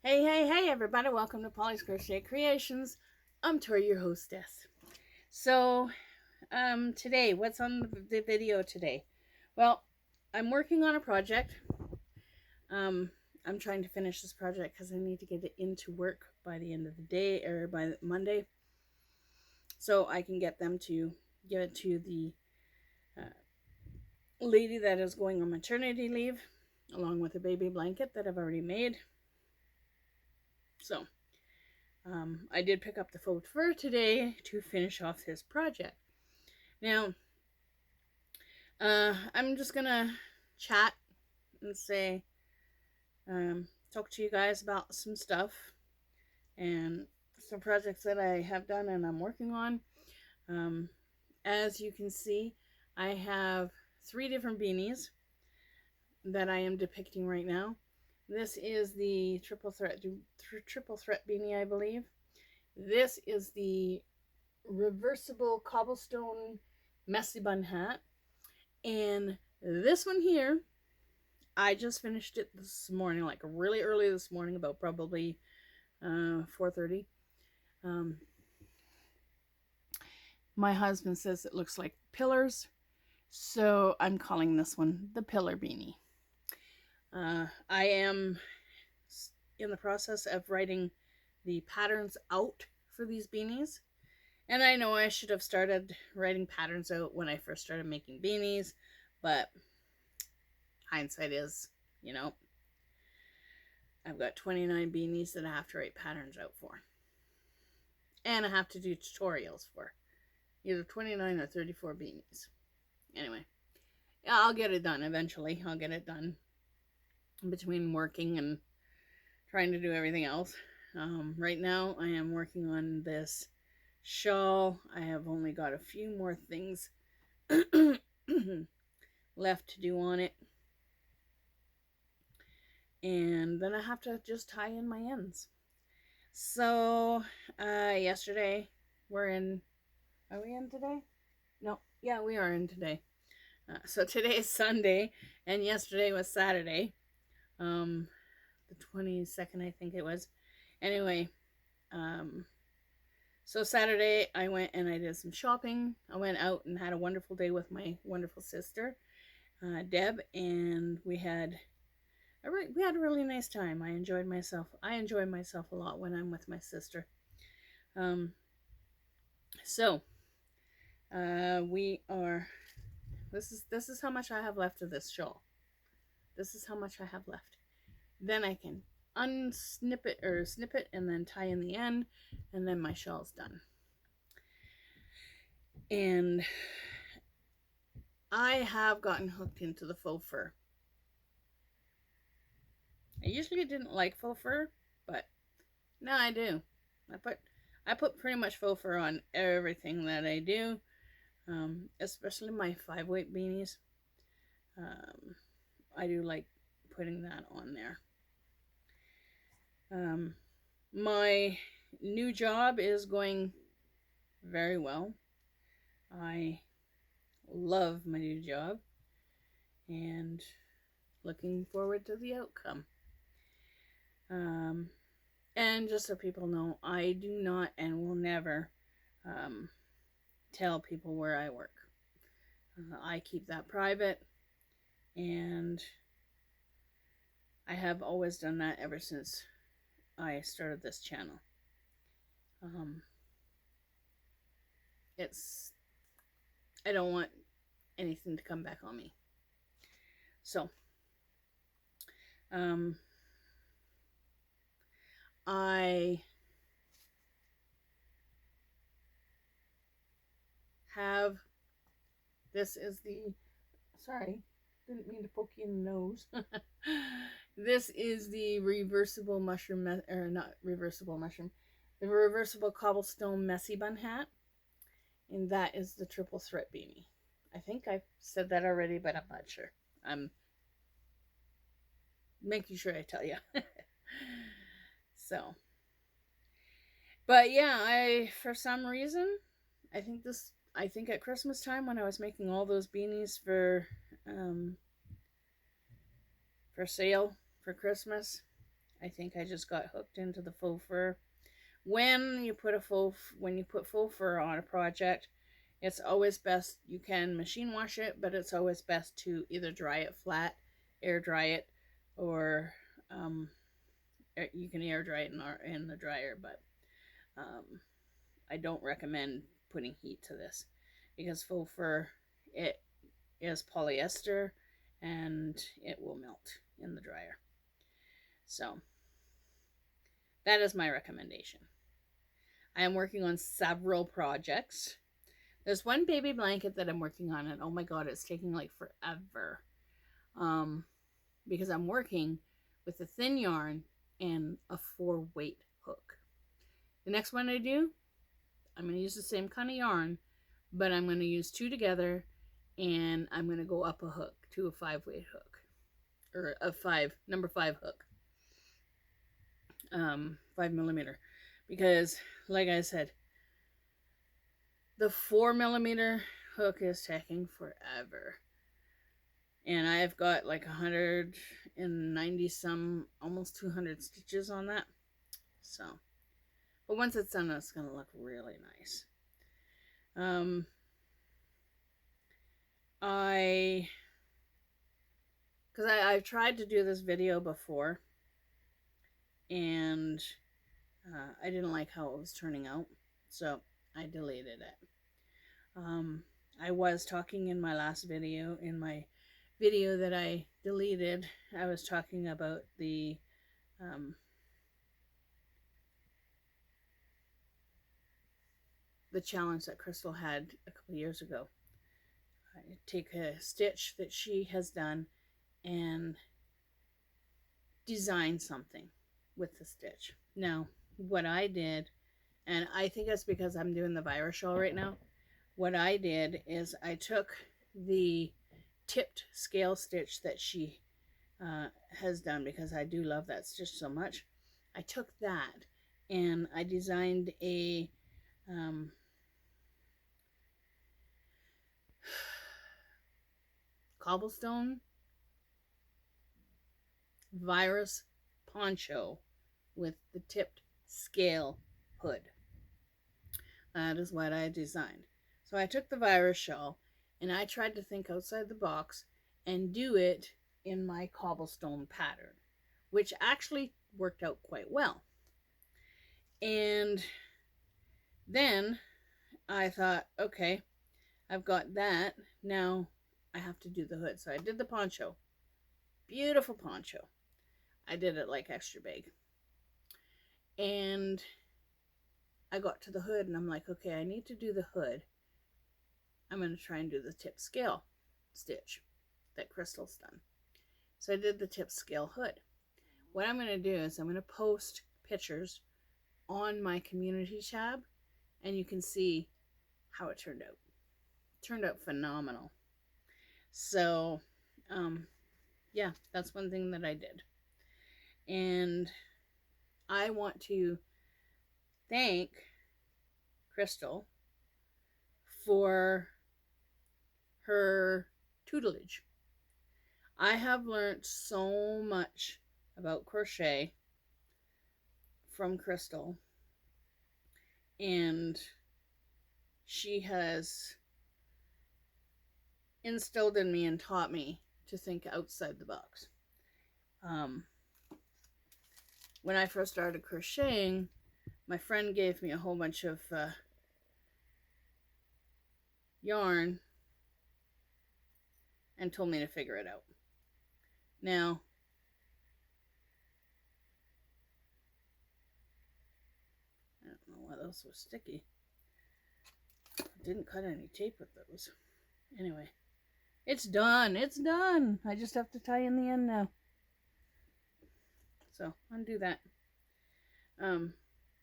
Hey, everybody. Welcome to Polly's Crochet Creations. I'm Tori, your hostess. So, today, what's on the video today? Well, I'm working on a project. Um, I'm trying to finish this project because I need to get it into work by the end of the day or by Monday so I can get them to give it to the uh, lady that is going on maternity leave along with a baby blanket that I've already made. So, I did pick up the faux fur today to finish off this project. Now, I'm just gonna chat and say, talk to you guys about some stuff and some projects that I have done and I'm working on. Um, as you can see, I have 3 different beanies that I am depicting right now. This is the triple threat beanie, I believe. This is the reversible cobblestone messy bun hat. And this one here, I just finished it this morning, like really early this morning, about probably 4:30. My husband says it looks like pillars, so I'm calling this one the pillar beanie. I am in the process of writing the patterns out for these beanies. And I know I should have started writing patterns out when I first started making beanies, but hindsight is, you know, I've got 29 beanies that I have to write patterns out for. And I have to do tutorials for either 29 or 34 beanies. Anyway, yeah, I'll get it done eventually. I'll get it done between working and trying to do everything else. Right now, I am working on this shawl. I have only got a few more things left to do on it. And then I have to just tie in my ends. So, yesterday, are we in today? No, yeah, we are in today. So today is Sunday, and yesterday was Saturday. The 22nd, I think it was. Anyway, so Saturday I went and I did some shopping. I went out and had a wonderful day with my wonderful sister, Deb, and we had a really nice time. I enjoyed myself. I enjoy myself a lot when I'm with my sister. So we are. This is how much I have left of this shawl. This is how much I have left. Then I can unsnip it or snip it and then tie in the end, and then my shawl's done. And I have gotten hooked into the faux fur. I usually didn't like faux fur, but now I do. I put pretty much faux fur on everything that I do, especially my 5-weight beanies. I do like putting that on there. My new job is going very well. I love my new job and looking forward to the outcome. And just so people know, I do not and will never tell people where I work. I keep that private, and I have always done that ever since I started this channel. I don't want anything to come back on me. So, I have, this is the, sorry, didn't mean to poke you in the nose. This is the reversible mushroom, or not reversible mushroom, the reversible cobblestone messy bun hat. And that is the triple threat beanie. I think I've said that already, but I'm not sure. I'm making sure I tell you. So, but yeah, for some reason, I think at Christmas time when I was making all those beanies for sale for Christmas, I think I just got hooked into the faux fur. When you put faux fur on a project, it's always best, you can machine wash it, but it's always best to either dry it flat, air dry it, or you can air dry it in the dryer, but I don't recommend putting heat to this because faux fur, it is polyester and it will melt in the dryer. So that is my recommendation. I am working on several projects. There's one baby blanket that I'm working on, and oh my god, it's taking like forever. Because I'm working with a thin yarn and a 4-weight hook. The next one I do, I'm going to use the same kind of yarn, but I'm going to use 2 together, and I'm going to go up a hook to a 5-weight hook, or a number 5 hook, 5mm, because like I said, the 4mm hook is taking forever. And I've got like 190 some, almost 200 stitches on that. So, but once it's done, it's going to look really nice. I've tried to do this video before, and I didn't like how it was turning out, so I deleted it. I was talking in my last video, in my video that I deleted, I was talking about the challenge that Crystal had a couple years ago. I take a stitch that she has done and design something with the stitch. Now, what I did, and I think that's because I'm doing the virus shawl right now, what I did is I took the tipped scale stitch that she has done, because I do love that stitch so much. I took that and I designed a cobblestone virus poncho with the tipped scale hood. That is what I designed. So I took the virus shawl and I tried to think outside the box and do it in my cobblestone pattern, which actually worked out quite well. And then I thought, okay, I've got that. Now I have to do the hood. So I did the poncho. Beautiful poncho. I did it like extra big. And I got to the hood and I'm like, okay, I need to do the hood. I'm going to try and do the tip scale stitch that Crystal's done. So I did the tip scale hood. What I'm going to do is I'm going to post pictures on my community tab, and you can see how it turned out. It turned out phenomenal. So, yeah, that's one thing that I did. And I want to thank Crystal for her tutelage. I have learned so much about crochet from Crystal, and she has instilled in me and taught me to think outside the box. When I first started crocheting, my friend gave me a whole bunch of yarn and told me to figure it out. Now, I don't know why those were sticky. I didn't cut any tape with those. Anyway, it's done. It's done. I just have to tie in the end now. So, undo that.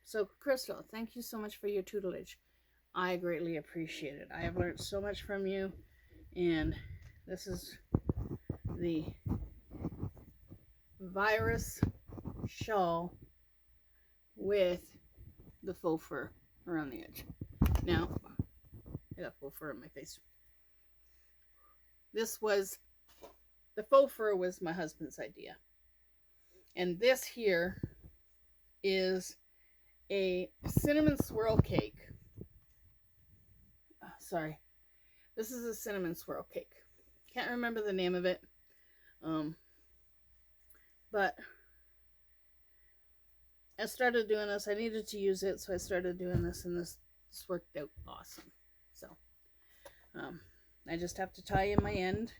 So Crystal, thank you so much for your tutelage. I greatly appreciate it. I have learned so much from you, and this is the virus shawl with the faux fur around the edge. Now, I got faux fur on my face. The faux fur was my husband's idea. And this here is a cinnamon swirl cake. Sorry. This is a cinnamon swirl cake. Can't remember the name of it. But I started doing this. I needed to use it, so I started doing this, and this worked out awesome. So I just have to tie in my end,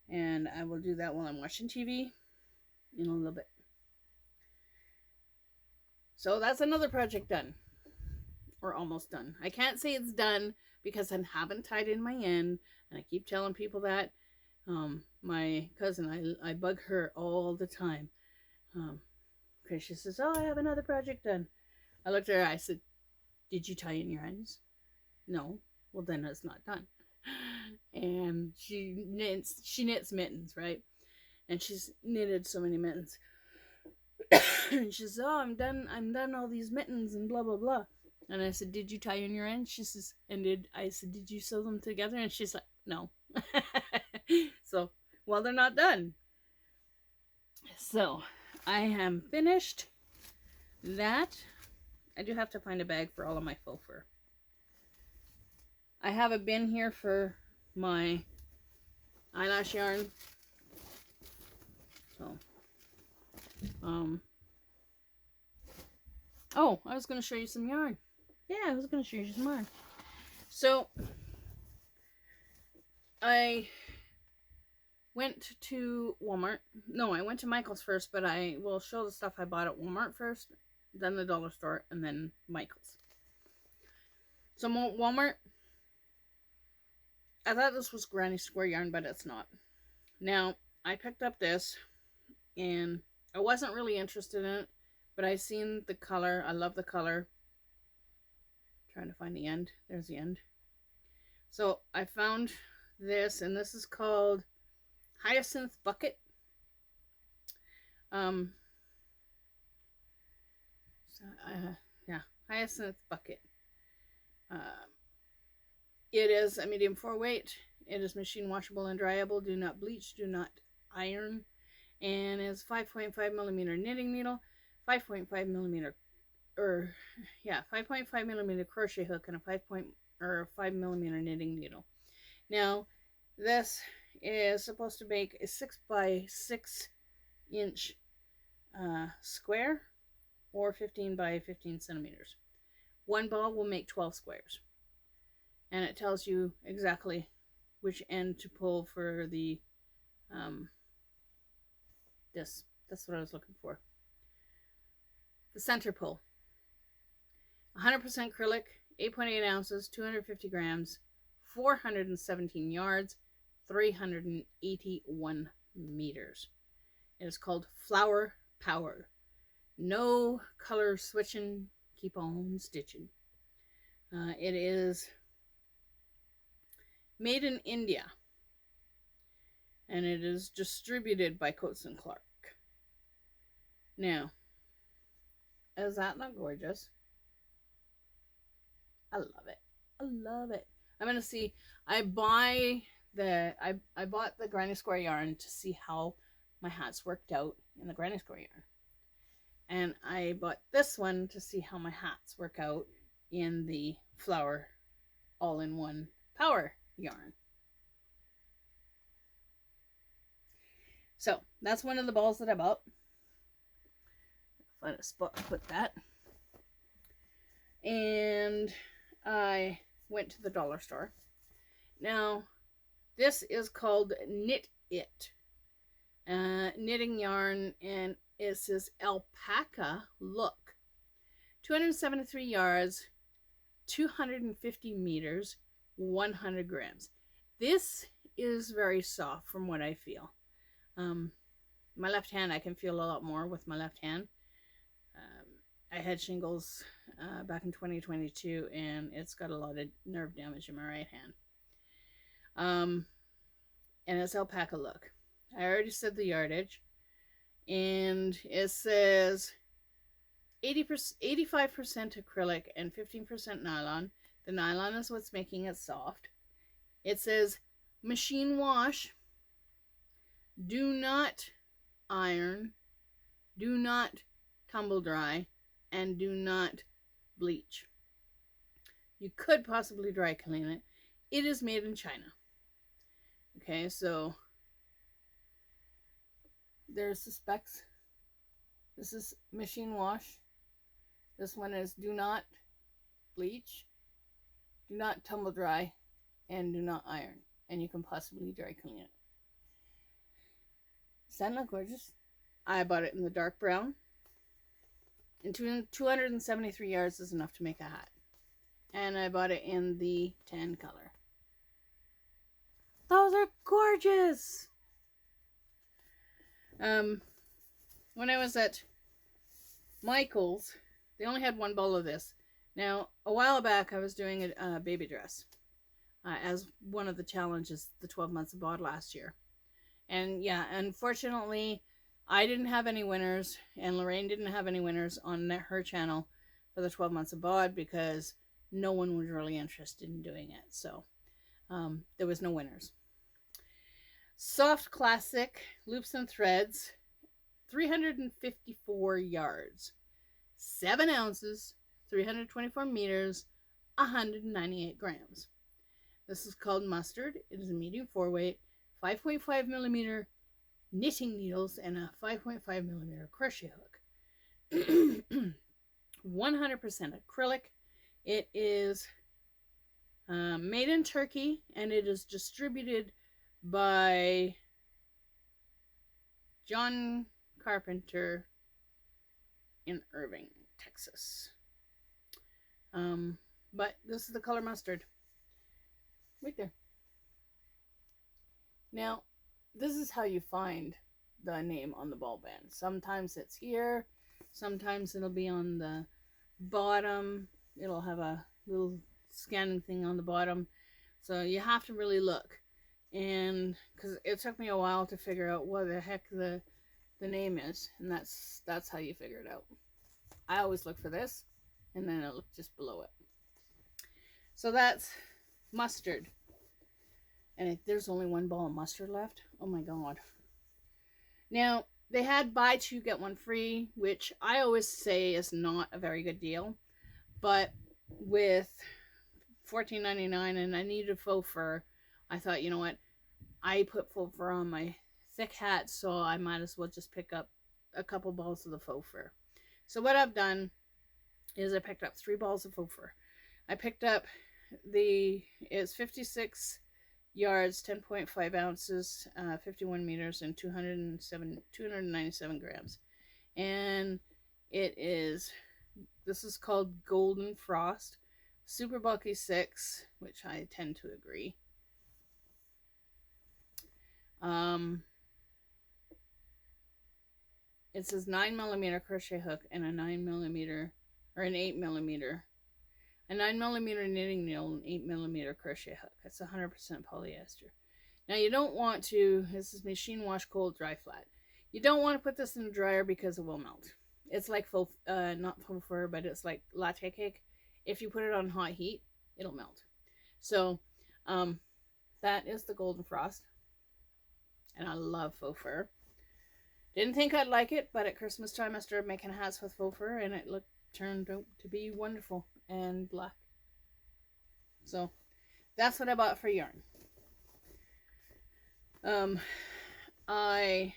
and I will do that while I'm watching TV in a little bit. So that's another project done, or almost done. I can't say it's done because I haven't tied in my end, and I keep telling people that. My cousin, I bug her all the time. Because she says, oh, I have another project done. I looked at her, I said, did you tie in your ends? No. Well, then it's not done. And she knits mittens, right? And she's knitted so many mittens. And she says, oh, I'm done all these mittens and blah, blah, blah. And I said, did you tie in your ends? She says, I said, did you sew them together? And she's like, no. So, well, they're not done. So, I am finished that. I do have to find a bag for all of my faux fur. I have a bin here for my eyelash yarn. So, oh, I was going to show you some yarn. Yeah, I was going to show you some yarn. So, I went to Walmart. No, I went to Michael's first, but I will show the stuff I bought at Walmart first, then the dollar store, and then Michael's. So, Walmart, I thought this was granny square yarn, but it's not. Now, I picked up this, and I wasn't really interested in it, but I seen the color. I love the color. Trying to find the end. There's the end. So I found this, and this is called Hyacinth Bucket. Yeah, Hyacinth Bucket. It is a medium 4-weight. It is machine washable and dryable. Do not bleach. Do not iron. And it's 5.5 millimeter knitting needle, 5.5 millimeter 5.5 millimeter crochet hook, and a 5 millimeter knitting needle. Now, this is supposed to make a 6 by 6 inch square, or 15 by 15 centimeters. One ball will make 12 squares, and it tells you exactly which end to pull for the that's what I was looking for. The center pull. 100% acrylic, 8.8 ounces, 250 grams, 417 yards, 381 meters. It is called Flower Power. No color switching, keep on stitching. It is made in India, and it is distributed by Coats & Clark. Now, is that not gorgeous? I love it. I love it. I'm gonna see. I bought the granny square yarn to see how my hats worked out in the granny square yarn, and I bought this one to see how my hats work out in the flower all-in-one power yarn. So that's one of the balls that I bought. Find a spot to put that. And I went to the dollar store. Now, this is called Knit It. Knitting yarn, and it says Alpaca Look. 273 yards, 250 meters, 100 grams. This is very soft from what I feel. My left hand, I can feel a lot more with my left hand. I had shingles back in 2022, and it's got a lot of nerve damage in my right hand. And it's Alpaca Look. I already said the yardage, and it says 85% acrylic and 15% nylon. The nylon is what's making it soft. It says machine wash. Do not iron. do not tumble dry, and do not bleach. You could possibly dry clean it. It is made in China. Okay, so there's the specs. This is machine wash. This one is do not bleach, do not tumble dry, and do not iron. And you can possibly dry clean it. Does that look gorgeous? I bought it in the dark brown. And 273 yards is enough to make a hat. And I bought it in the tan color. Those are gorgeous! When I was at Michael's, they only had one ball of this. Now, a while back, I was doing a baby dress as one of the challenges, the 12 months of bod last year. And yeah, unfortunately, I didn't have any winners, and Lorraine didn't have any winners on her channel for the 12 months of bod because no one was really interested in doing it. So there was no winners. Soft classic loops and threads, 354 yards, 7 ounces, 324 meters, 198 grams. This is called Mustard. It is a medium 4-weight, 5.5 millimeter knitting needles, and a 5.5 millimeter crochet hook. 100% acrylic. It is made in Turkey, and it is distributed by John Carpenter in Irving, Texas. But this is the color Mustard. Right there. Now, this is how you find the name on the ball band. Sometimes it's here. Sometimes it'll be on the bottom. It'll have a little scanning thing on the bottom. So you have to really look. And because it took me a while to figure out what the heck the name is. And that's how you figure it out. I always look for this. And then I look just below it. So that's Mustard. And there's only one ball of mustard left. Oh my god. Now, they had buy 2 get 1 free, which I always say is not a very good deal. But with $14.99 and I needed faux fur, I thought, you know what? I put faux fur on my thick hat, so I might as well just pick up a couple balls of the faux fur. So what I've done is I picked up 3 balls of faux fur. I picked up it's 56 yards, 10.5 ounces, 51 meters, and 297 grams. And this is called Golden Frost. Super bulky 6, which I tend to agree. It says 9mm crochet hook and a 9mm, or an 8mm. A 9mm knitting needle and 8mm crochet hook. That's 100% polyester. Now you don't want to, this is machine wash cold dry flat. You don't want to put this in the dryer because it will melt. It's like not faux fur, but it's like latte cake. If you put it on hot heat, it'll melt. So that is the Golden Frost. And I love faux fur. Didn't think I'd like it, but at Christmas time I started making hats with faux fur and it turned out to be wonderful and black. So that's what I bought for yarn. I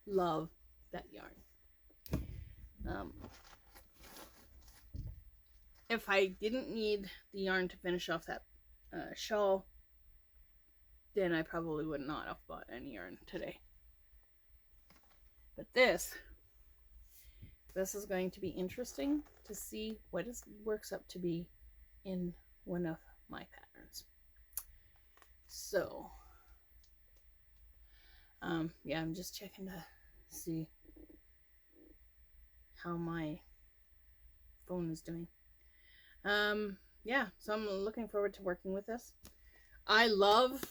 love that yarn. If I didn't need the yarn to finish off that shawl, then I probably would not have bought any yarn today. But this is going to be interesting to see what it works up to be in one of my patterns. So, yeah, I'm just checking to see how my phone is doing. Yeah, so I'm looking forward to working with this. I love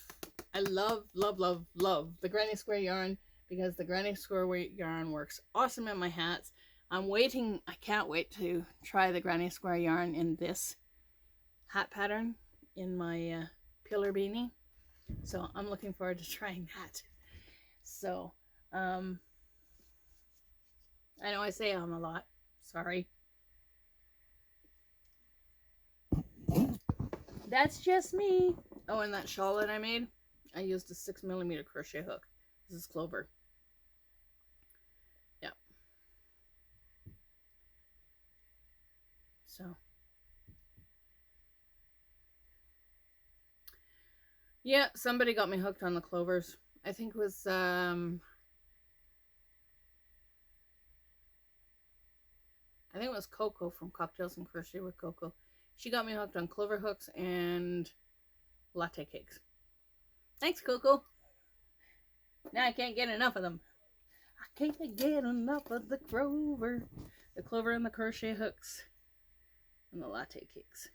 the Granny Square yarn because the Granny Square yarn works awesome in my hats. I can't wait to try the Granny Square yarn in this hat pattern in my pillar beanie. So I'm looking forward to trying that. So, I know I say a lot. Sorry. That's just me. Oh, and that shawl that I made, I used a 6mm crochet hook. This is Clover. Yep. So. Yeah, somebody got me hooked on the Clovers. I think it was, I think it was Coco from Cocktails and Crochet with Coco. She got me hooked on clover hooks and latte cakes. Thanks, Coco. Now I can't get enough of them. I can't get enough of the clover. The clover and the crochet hooks and the latte cakes.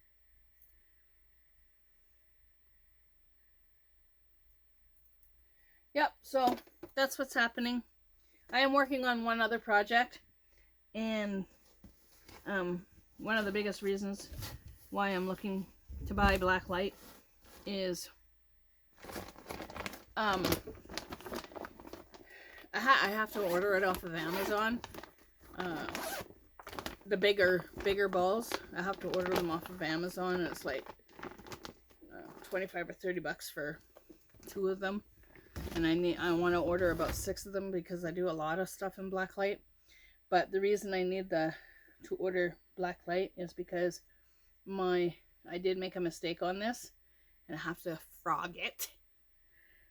Yep, so that's what's happening. I am working on one other project, and one of the biggest reasons why I'm looking to buy black light is I have to order it off of Amazon. The bigger balls, I have to order them off of Amazon, and it's like 25 or 30 bucks for 2 of them. And I want to order about 6 of them because I do a lot of stuff in black light. But the reason I need to order black light is because I did make a mistake on this, and I have to frog it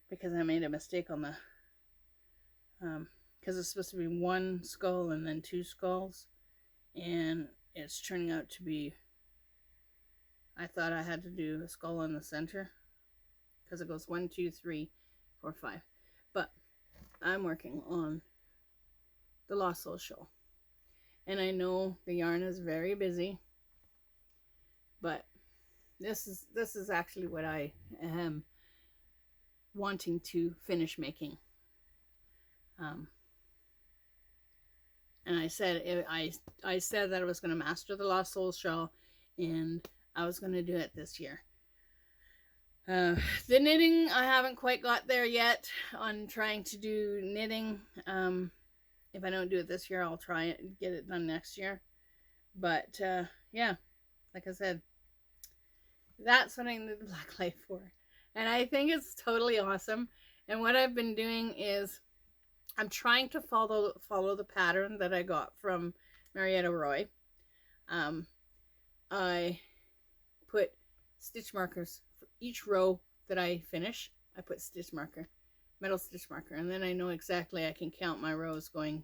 because I made a mistake on the because it's supposed to be 1 skull and then 2 skulls, and it's turning out to be, I thought I had to do a skull in the center because it goes 1, 2, 3, 4, 5. But I'm working on the Lost Soul Shawl, and I know the yarn is very busy, but this is actually what I am wanting to finish making. And I said I said that I was going to master the Lost Soul Shawl, and I was going to do it this year. The knitting, I haven't quite got there yet on trying to do knitting. If I don't do it this year, I'll try it and get it done next year. But yeah, like I said, that's what I need the black light for. And I think it's totally awesome. And what I've been doing is I'm trying to follow the pattern that I got from Marietta Roy. I put stitch markers for each row that I finish. I put stitch marker, metal stitch marker, and then I know exactly, I can count my rows going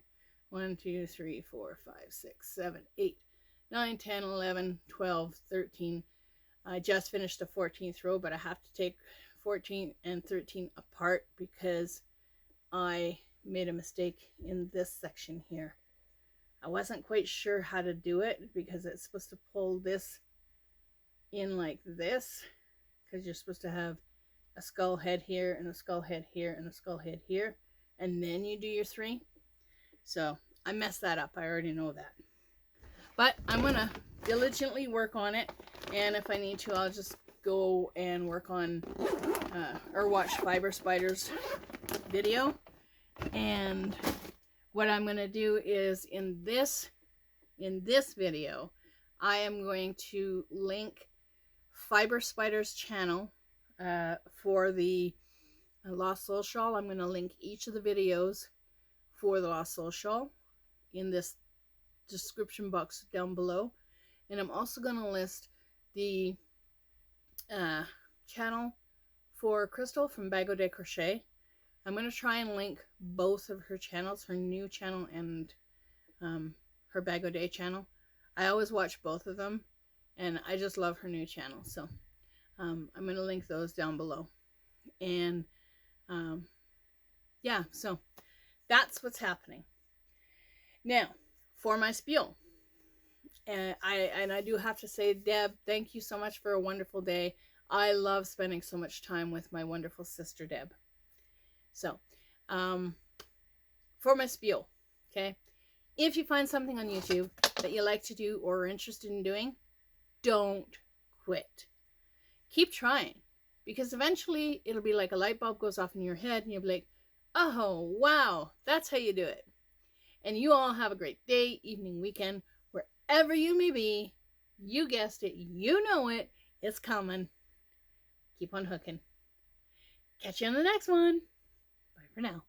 1, 2, 3, 4, 5, 6, 7, 8, 9, 10, 11, 12, 13. I just finished the 14th row, but I have to take 14 and 13 apart because I made a mistake in this section here. I wasn't quite sure how to do it because it's supposed to pull this in like this, because you're supposed to have a skull head here and a skull head here and a skull head here, and then you do your 3. So I messed that up. I already know that, but I'm gonna diligently work on it, and if I need to, I'll just go and work on or watch Fiber Spider's video. And what I'm going to do is in this video, I am going to link Fiber Spider's channel for the Lost Soul Shawl. I'm going to link each of the videos for the Lost Soul Shawl in this description box down below. And I'm also going to list the channel for Crystal from Bag O Day Crochet. I'm going to try and link both of her channels, her new channel and her Bag O Day channel. I always watch both of them, and I just love her new channel. So I'm going to link those down below. And yeah, so that's what's happening. Now, for my spiel. And I do have to say, Deb, thank you so much for a wonderful day. I love spending so much time with my wonderful sister, Deb. So, for my spiel, okay? If you find something on YouTube that you like to do or are interested in doing, don't quit. Keep trying, because eventually it'll be like a light bulb goes off in your head and you'll be like, oh, wow, that's how you do it. And you all have a great day, evening, weekend, wherever you may be. You guessed it. You know it. It's coming. Keep on hooking. Catch you on the next one. Bye for now.